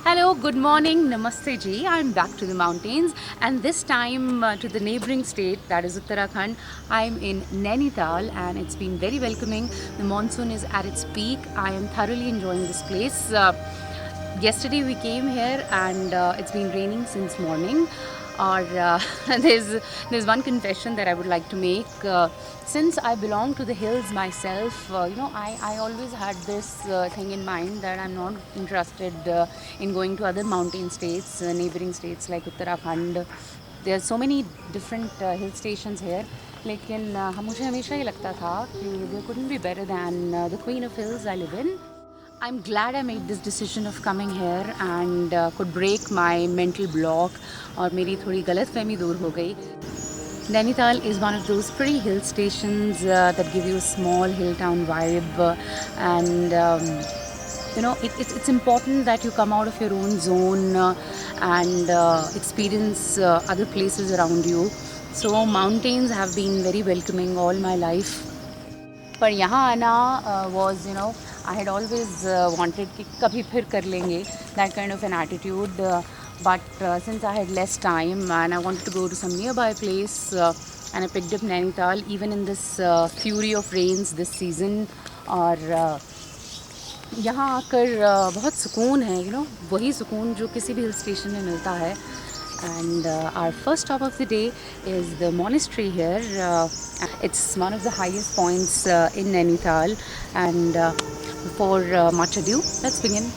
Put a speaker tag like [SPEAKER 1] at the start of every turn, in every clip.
[SPEAKER 1] Hello, good morning, Namaste ji. I'm back to the mountains and this time to the neighboring state, that is Uttarakhand. I'm in Nainital and it's been very welcoming. The monsoon is at its peak. I am thoroughly enjoying this place. Yesterday we came here and it's been raining since morning. Or there's one confession that I would like to make. Since I belong to the hills myself, I always had this thing in mind that I'm not interested in going to other mountain states, neighboring states like Uttarakhand. There are so many different hill stations here. लेकिन मुझे हमेशा ये लगता था कि there couldn't be better than the Queen of Hills I live in. I'm glad I made this decision of coming here and could break my mental block और मेरी थोड़ी गलतफहमी दूर हो गई. Nainital is one of those pretty hill stations that give you a small hill town vibe and it's important that you come out of your own zone and experience other places around you. So mountains have been very welcoming all my life. पर यहाँ आना was I had always wanted कि कभी फिर कर लेंगे, that kind of an attitude. But since I had less time and I wanted to go to some nearby place and I picked up Nainital even in this fury of rains this season. और यहाँ आकर बहुत सुकून है, वही सुकून जो किसी भी हिल स्टेशन में मिलता है. And our first stop of the day is the monastery here. It's one of the highest points in Nainital. And before much ado, let's begin.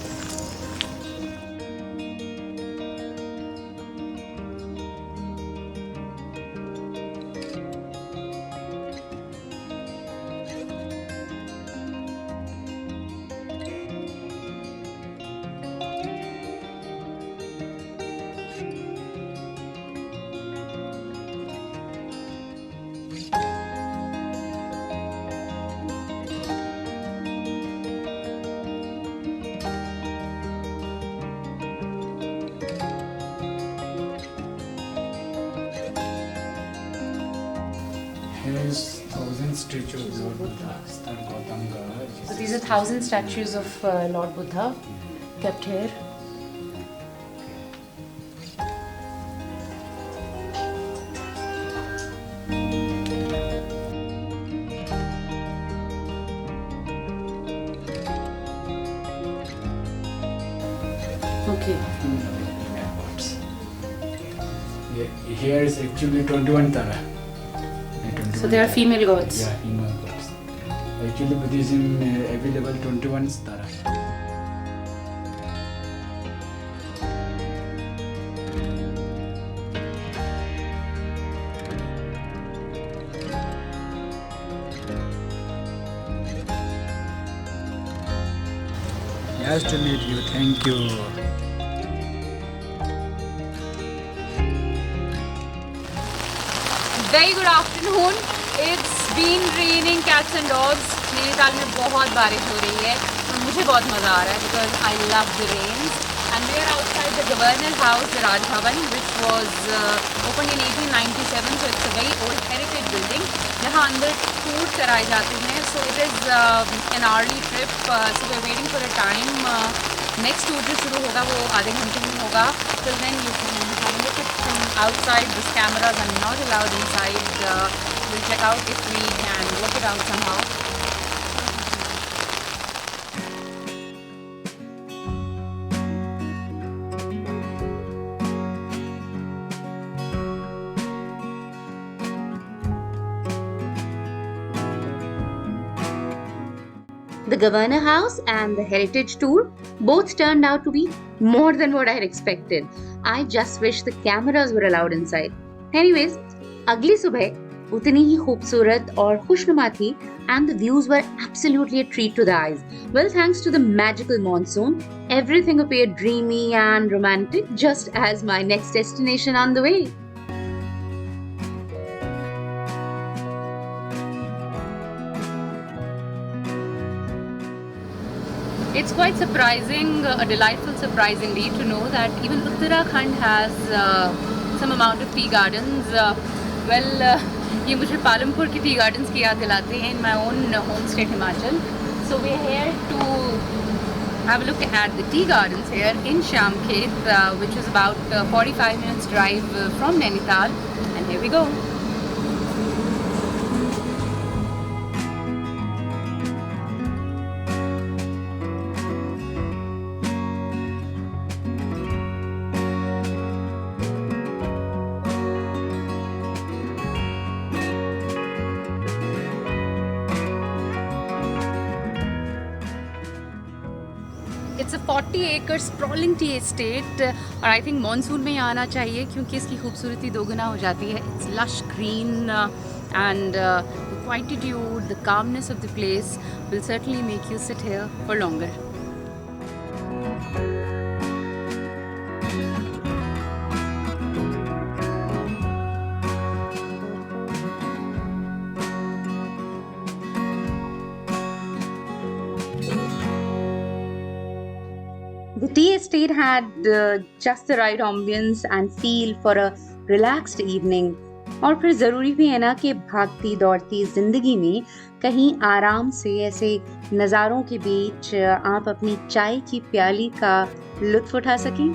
[SPEAKER 2] Here's 1,000 statues of Lord Buddha.
[SPEAKER 1] So these are 1,000 statues of Lord Buddha kept here. Okay.
[SPEAKER 2] Here is actually 21 Tara.
[SPEAKER 1] So they are female gods.
[SPEAKER 2] Yeah, female gods. Actually, Buddhism available 21 Tara. Nice to meet you. Thank you.
[SPEAKER 1] Very good afternoon. It's been raining cats and dogs. Nainital में बहुत बारिश हो रही है और मुझे बहुत मज़ा आ रहा है because I love the rains. And we are outside the governor's house, the Raj Bhavan, which was opened in 1897. So it's a very old heritage building. जहाँ अंदर टूर कराए जाते हैं. So it is an hourly trip. So we're waiting for a time. Next tour जो शुरू होगा वो आधे घंटे में होगा. Till then you can have a look at from outside. These cameras are not allowed inside. We'll check out if we can work it out somehow. The Governor House and the Heritage Tour both turned out to be more than what I had expected. I just wish the cameras were allowed inside. Anyways, अगली सुबह उतनी ही खूबसूरत और खुशनुमा थी and the views were absolutely a treat to the eyes. Well, thanks to the magical monsoon, everything appeared dreamy and romantic just as my next destination on the way. It's quite surprising, a delightful surprise indeed to know that even Uttarakhand has some amount of tea gardens. ये मुझे पालमपुर की tea gardens की याद दिलाते हैं in my own home state Himachal. So we're here to have a look at the tea gardens here in Shamkhet, which is about 45 minutes drive from Nainital. And here we go. It's a 40-acre sprawling tea estate और I think monsoon में ही आना चाहिए क्योंकि इसकी खूबसूरती दोगुना हो जाती है. It's lush green and the quietude, the calmness of the place will certainly make you sit here for longer. The tea estate had just the right ambience and feel for a relaxed evening. और फिर ज़रूरी भी है ना कि भागती दौड़ती ज़िंदगी में कहीं आराम से ऐसे नज़ारों के बीच आप अपनी चाय की प्याली का लुत्फ़ उठा सकें.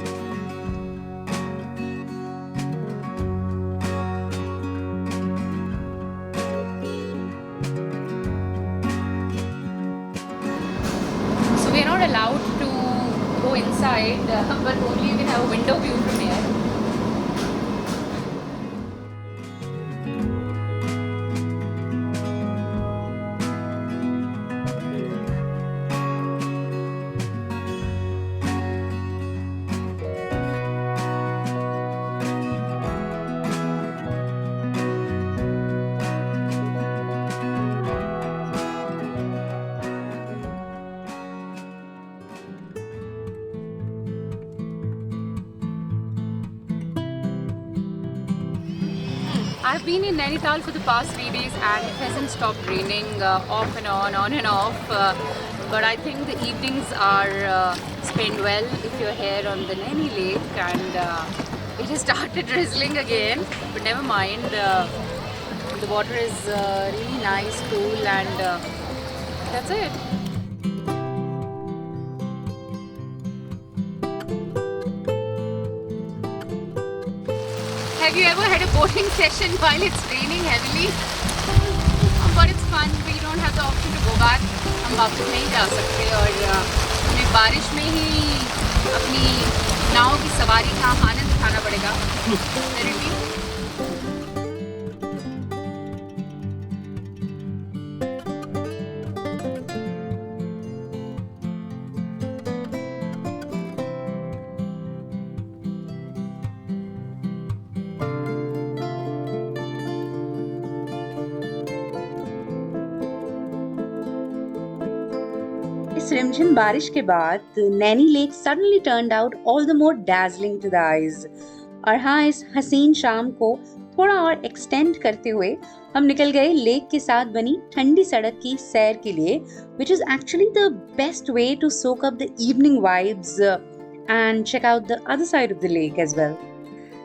[SPEAKER 1] So we are not allowed to go inside, but only we have a window view from here. I've been in Nainital for the past 3 days and it hasn't stopped raining off and on and off. But I think the evenings are spent well if you're here on the Naini lake, and it has started drizzling again. But never mind, the water is really nice, cool, and that's it. Have you ever had a boating session while it's raining heavily? But it's fun. We don't have the option to go back. हम वापस नहीं जा सकते और हमें बारिश में ही अपनी नाव की सवारी का आनंद उठाना पड़ेगा. इस रिमझिम बारिश के बाद Naini lake suddenly turned out all the more dazzling to the eyes. और हाँ, इस हसीन शाम को थोड़ा और एक्सटेंड करते हुए हम निकल गए लेक के साथ बनी ठंडी सड़क की सैर के लिए, which is actually the best way to soak up the evening vibes and check out the other side of the lake as well.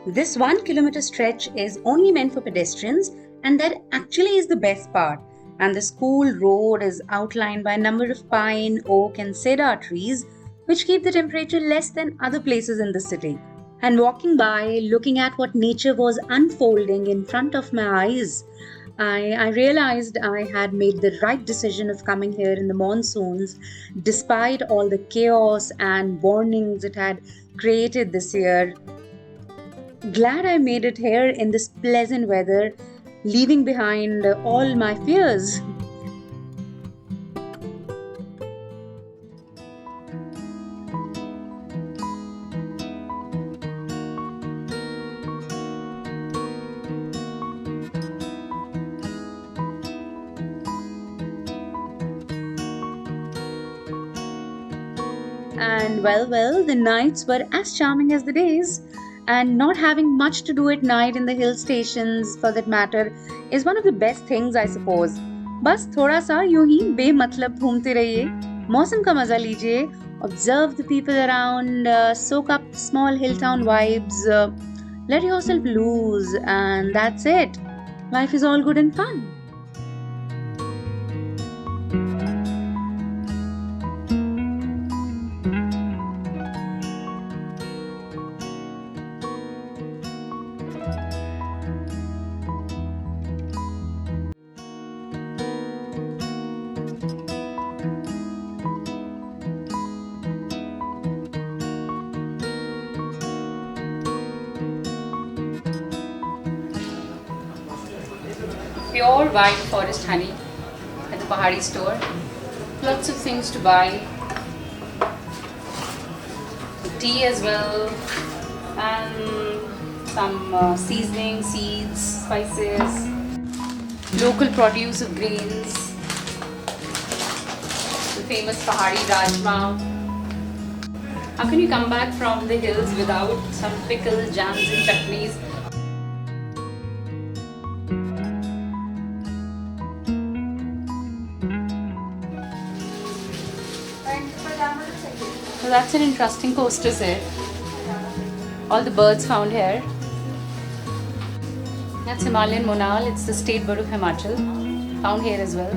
[SPEAKER 1] This 1 kilometer stretch is only meant for pedestrians, and that actually is the best part. And the school road is outlined by a number of pine, oak and cedar trees which keep the temperature less than other places in the city. And walking by, looking at what nature was unfolding in front of my eyes, I realized I had made the right decision of coming here in the monsoons despite all the chaos and warnings it had created this year. Glad I made it here in this pleasant weather, leaving behind all my fears. And well, the nights were as charming as the days. And not having much to do at night in the hill stations, for that matter, is one of the best things, I suppose. बस थोड़ा सा यूं ही बेमतलब घूमते रहिए, मौसम का मजा लीजिए, observe the people around, soak up small hill town vibes, let yourself loose, and that's it. Life is all good and fun. pure white forest honey at the Pahadi store. Lots of things to buy. Tea as well, and some seasoning, seeds, spices, local produce of grains, the famous Pahadi Rajma. How can you come back from the hills without some pickles, jams and chutneys? So that's an interesting coaster set. All the birds found here. That's Himalayan Monal. It's the state bird of Himachal. Found here as well.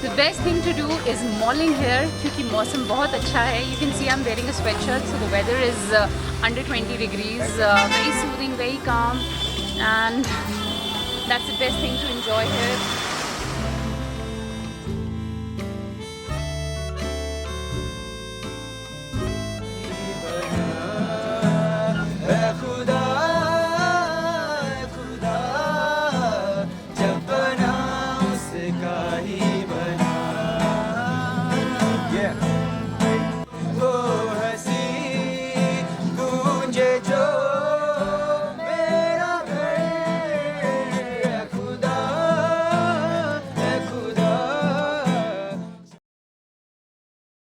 [SPEAKER 1] The best thing to do is malling here क्योंकि मौसम बहुत अच्छा है. You can see I'm wearing a sweatshirt, so the weather is under 20 degrees. Very soothing, very calm, and that's the best thing to enjoy here.